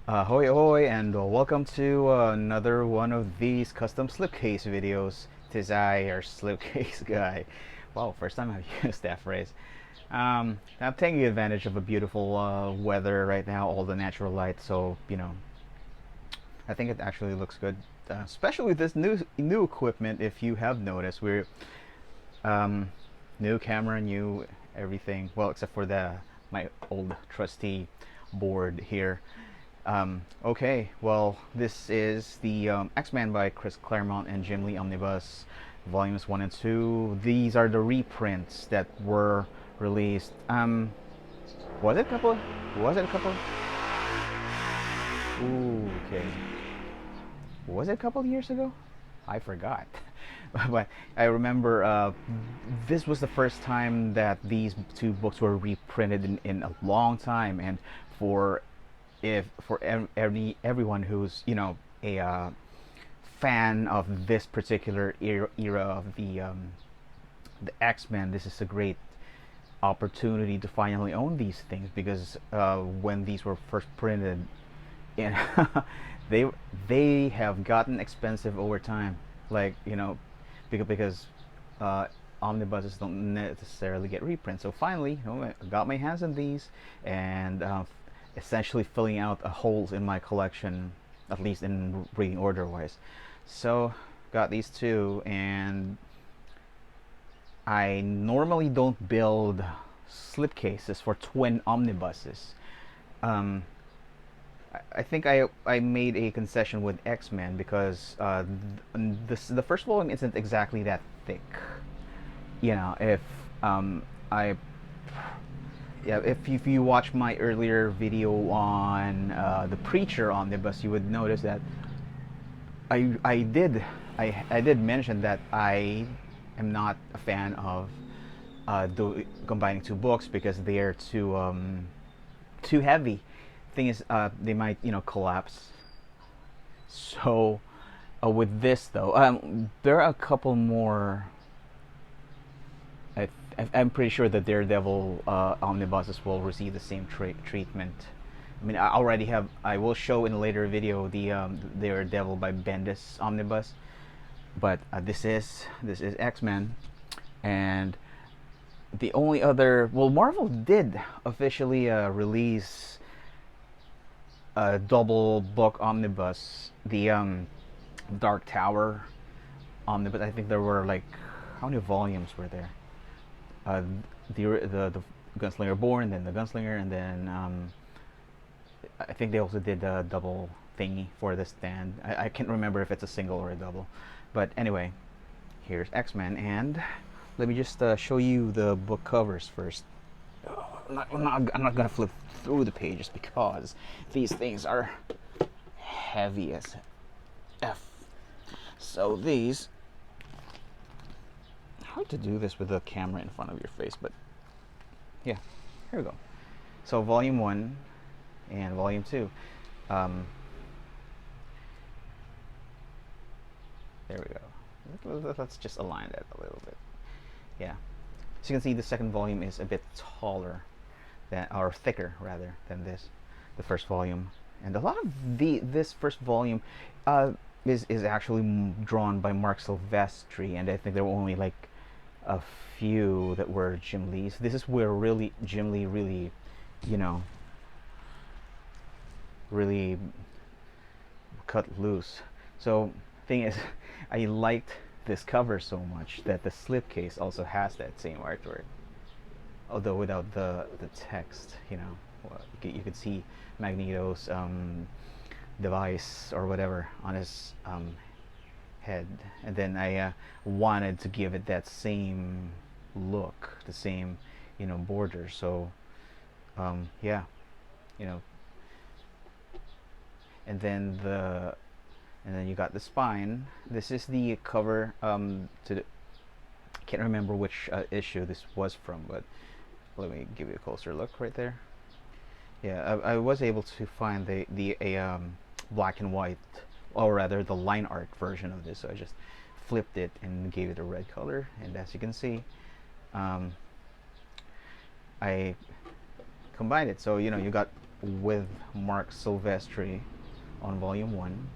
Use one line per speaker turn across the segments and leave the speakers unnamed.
Ahoy ahoy and welcome to another one of these custom slipcase videos. Tis I, your slipcase guy. Wow, first time I've used that phrase. I'm taking advantage of a beautiful weather right now, all the natural light, so, I think it actually looks good. Especially with this new equipment, if you have noticed, we're um, new camera, new everything. Well, except for my old trusty board here. Okay, well, this is the X-Men by Chris Claremont and Jim Lee Omnibus, volumes 1 and 2. These are the reprints that were released. Was it a couple? Was it a couple? Ooh, okay. Was it a couple of years ago? I forgot. But I remember this was the first time that these two books were reprinted in a long time, and for everyone who's a fan of this particular era of the X-Men, this is a great opportunity to finally own these things, because when these were first printed, and they they have gotten expensive over time, like because omnibuses don't necessarily get reprints. So finally, I got my hands on these, and essentially filling out holes in my collection, at least in reading order wise. So got these two, and I normally don't build slipcases for twin omnibuses. um, I think I made a concession with X-Men because the first volume isn't exactly that thick. If I yeah, if you watch my earlier video on the Preacher omnibus, you would notice that I did mention that I am not a fan of combining two books because they are too heavy. Thing is, they might collapse. So with this though, there are a couple more. I'm pretty sure that Daredevil omnibuses will receive the same treatment. I mean, I will show in a later video the Daredevil by Bendis omnibus, but this is X-Men, and the only other, well, Marvel did officially release a double book omnibus, the Dark Tower omnibus. I think there were like, how many volumes were there? uh, the Gunslinger Born, and then the Gunslinger, and then I think they also did a double thingy for the stand. I can't remember if it's a single or a double, but anyway, here's X-Men, and let me just show you the book covers first. I'm not gonna flip through the pages because these things are heavy as F. So these, hard to do this with the camera in front of your face, but yeah, here we go. So volume 1 and volume 2. There we go. Let's just align that a little bit. Yeah. So you can see the second volume is a bit taller than, or thicker rather, than the first volume. And a lot of this first volume is actually drawn by Marc Silvestri, and I think there were only like a few that were Jim Lee's. This is where really Jim Lee really cut loose. So thing is, I liked this cover so much that the slipcase also has that same artwork, although without the text. Well, you could see Magneto's device or whatever on his head, and then I wanted to give it that same look, the same border. So yeah, you know and then you got the spine. This is the cover I can't remember which issue this was from, but let me give you a closer look right there. Yeah, I was able to find a black and white, or rather the line art version of this, so I just flipped it and gave it a red color, and as you can see, I combined it. So you got with Marc Silvestri on volume 1,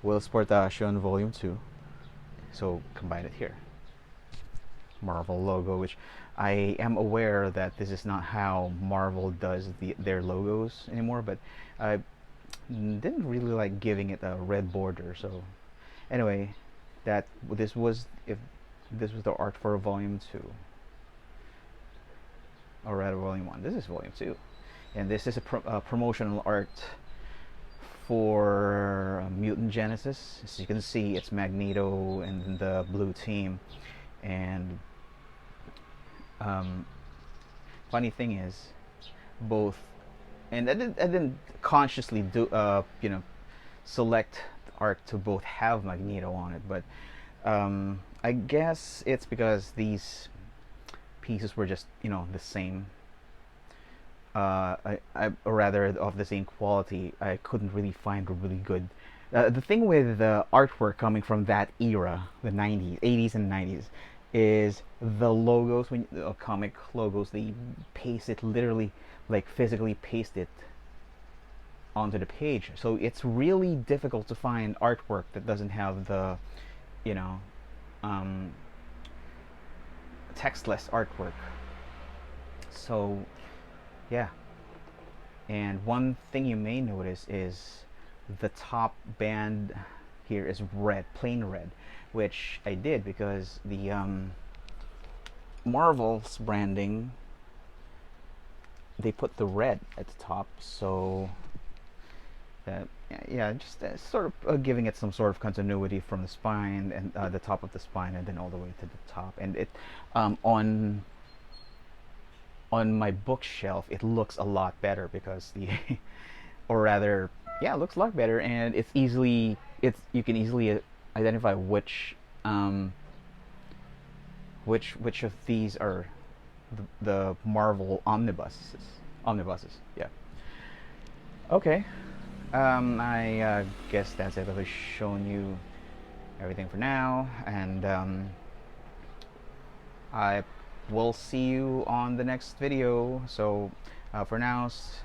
Whilce Portacio on volume 2. So combine it here. Marvel logo, which I am aware that this is not how Marvel does their logos anymore, but I didn't really like giving it a red border. So anyway, this was the art for volume 2, or rather volume 1. This is volume 2, and this is a promotional art for Mutant Genesis. As you can see, it's Magneto and the blue team. And funny thing is, both, and I didn't consciously do select art to both have Magneto on it, but I guess it's because these pieces were just the same, or rather of the same quality. I couldn't really find a really good. The thing with the artwork coming from that era, the 90s, 80s, and 90s, is the logos. When comic logos, they paste it literally, like physically paste it onto the page. So it's really difficult to find artwork that doesn't have the, textless artwork. So yeah, and one thing you may notice is the top band here is red, plain red, which I did because the Marvel's branding, they put the red at the top, so yeah, just sort of giving it some sort of continuity from the spine and the top of the spine, and then all the way to the top. And it on my bookshelf, it looks a lot better because the or rather, yeah, it looks a lot better, and you can easily identify which of these are the Marvel omnibuses. Yeah. Okay. I guess that's it. I've shown you everything for now, and I will see you on the next video. So for now, just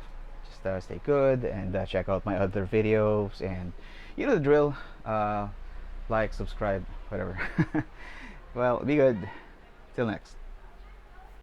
stay good and check out my other videos, and you know the drill. Like, subscribe, whatever. Well, be good. Till next.